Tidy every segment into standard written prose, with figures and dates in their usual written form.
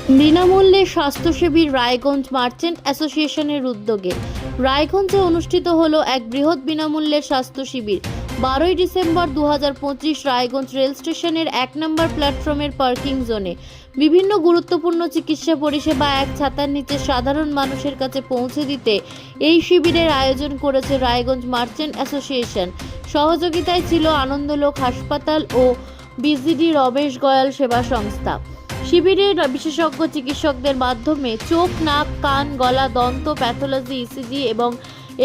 বিনামূল্যে স্বাস্থ্য শিবির রায়গঞ্জ মার্চেন্ট অ্যাসোসিয়েশনের উদ্যোগে রায়গঞ্জে অনুষ্ঠিত হলো এক বৃহৎ বিনামূল্যের স্বাস্থ্য শিবির। 12ই ডিসেম্বর 2025 রায়গঞ্জ রেল স্টেশনের 1 নম্বর প্ল্যাটফর্মের পার্কিং জোনে বিভিন্ন গুরুত্বপূর্ণ চিকিৎসা পরিষেবা এক ছাতার নিচে সাধারণ মানুষের কাছে পৌঁছে দিতে এই শিবিরের আয়োজন করেছে রায়গঞ্জ মার্চেন্ট অ্যাসোসিয়েশন। সহযোগিতায় ছিল আনন্দলোক হাসপাতাল ও বিজিডি রমেশ গয়াল সেবা সংস্থা। শিবিরে বিশেষজ্ঞ চিকিৎসকদের মাধ্যমে চোখ, নাক, কান, গলা, দন্ত, প্যাথোলজি, ইসিজি এবং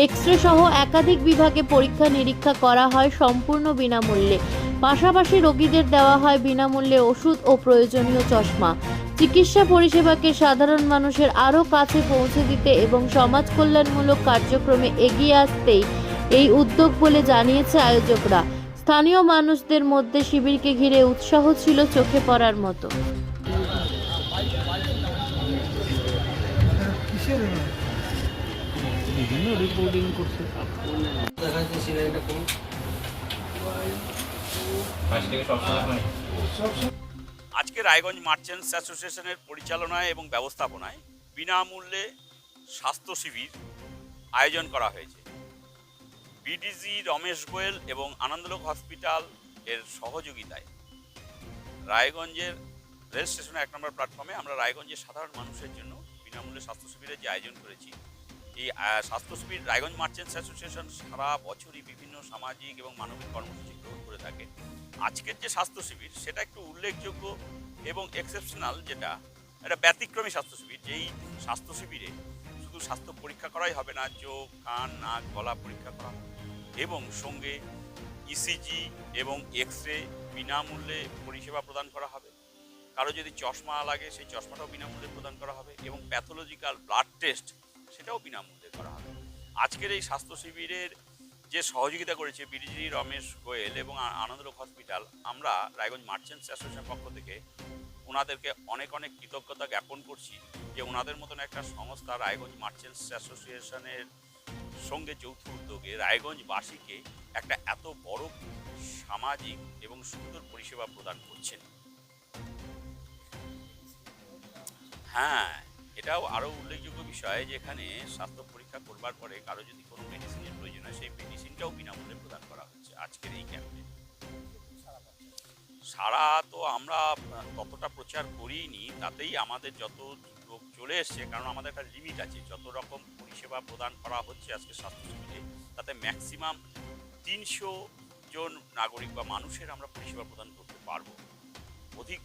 এক্স-রে সহ একাধিক বিভাগে পরীক্ষা নিরীক্ষা করা হয় সম্পূর্ণ বিনামূল্যে। পাশাপাশি রোগীদের দেওয়া হয় বিনামূল্যে ওষুধ ও প্রয়োজনীয় চশমা। চিকিৎসা পরিষেবাকে সাধারণ মানুষের আরও কাছে পৌঁছে দিতে এবং সমাজ কল্যাণমূলক কার্যক্রমে এগিয়ে আসতেই এই উদ্যোগ বলে জানিয়েছে আয়োজকরা। স্থানীয় মানুষদের মধ্যে শিবিরকে ঘিরে উৎসাহ ছিল চোখে পড়ার মতো। বিভিন্ন রিপোর্টিং করছে। আজকে রায়গঞ্জ মার্চেন্টস অ্যাসোসিয়েশনের পরিচালনায় এবং ব্যবস্থাপনায় বিনামূল্যে স্বাস্থ্য শিবির আয়োজন করা হয়েছে। বিডিজি রমেশ গোয়েল এবং আনন্দলোক হসপিটাল এর সহযোগিতায় রায়গঞ্জের রেল স্টেশনে 1 নম্বর প্ল্যাটফর্মে আমরা রায়গঞ্জের সাধারণ মানুষের জন্য বিনামূল্যে স্বাস্থ্য শিবিরের যে আয়োজন করেছি। এই স্বাস্থ্য শিবির রায়গঞ্জ মার্চেন্টস অ্যাসোসিয়েশন সারা বছরই বিভিন্ন সামাজিক এবং মানবিক কর্মসূচি গ্রহণ করে থাকে। আজকের যে স্বাস্থ্য শিবির সেটা একটু উল্লেখযোগ্য এবং এক্সেপশনাল, যেটা একটা ব্যতিক্রমী স্বাস্থ্য শিবির। যেই স্বাস্থ্য শিবিরে শুধু স্বাস্থ্য পরীক্ষা করাই হবে না, চোখ, কান, নাক, গলা পরীক্ষা করা এবং সঙ্গে ইসিজি এবং এক্স-রে বিনামূল্যে পরিষেবা প্রদান করা হবে। কারো যদি চশমা লাগে সেই চশমাটাও বিনামূল্যে প্রদান করা হবে এবং প্যাথোলজিক্যাল ব্লাড টেস্ট সেটাও বিনামূল্যে করা হবে। আজকের এই স্বাস্থ্য শিবিরের যে সহযোগিতা করেছে বিডিজি রমেশ গোয়েল এবং আনন্দলোক হসপিটাল, আমরা রায়গঞ্জ মার্চেন্টস অ্যাসোসিয়েশন পক্ষ থেকে ওনাদেরকে অনেক অনেক কৃতজ্ঞতা জ্ঞাপন করছি যে ওনাদের মতন একটা সংস্থা রায়গঞ্জ মার্চেন্টস অ্যাসোসিয়েশনের সঙ্গে যৌথ উদ্যোগে রায়গঞ্জবাসীকে একটা এত বড় সামাজিক এবং সুন্দর পরিষেবা প্রদান করছেন। হ্যাঁ, এটাও আরও উল্লেখযোগ্য বিষয়, যেখানে স্বাস্থ্য পরীক্ষা করবার পরে কারো যদি কোনো মেডিসিনের প্রয়োজন হয় সেই মেডিসিনটাও বিনামূল্যে প্রদান করা হচ্ছে আজকের এই ক্যাম্পে। সারা তো আমরা ততটা প্রচার করিনি, তাতেই আমাদের যত লোক চলে এসছে, কারণ আমাদের একটা লিমিট আছে। যত রকম পরিষেবা প্রদান করা হচ্ছে আজকে স্বাস্থ্য শিবিরে, তাতে ম্যাক্সিমাম 300 জন নাগরিক বা মানুষের আমরা পরিষেবা প্রদান করতে পারবো। অধিক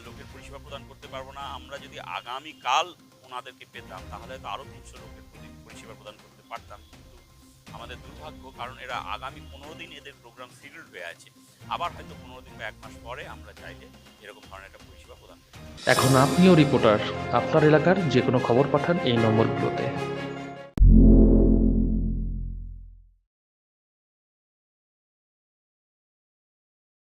লোকের পরিষেবা প্রদান করতে পারবো না। আমরা যদি আগামীকাল ওনাদেরকে পেতাম তাহলে তো আরও 300 লোকের পরিষেবা প্রদান করতে পারতাম, কিন্তু আমাদের দুর্ভাগ্য, কারণ এরা আগামী 15 দিন এদের প্রোগ্রাম শিডিউল হয়ে আছে। আবার হয়তো 15 দিন বা 1 মাস পরে আমরা চাইলে এরকম ধরনের একটা পরিষেবা প্রদান করতে। এখন আপনিও রিপোর্টার, আপনার এলাকার যে কোনো খবর পাঠান এই নম্বরগুলোতে।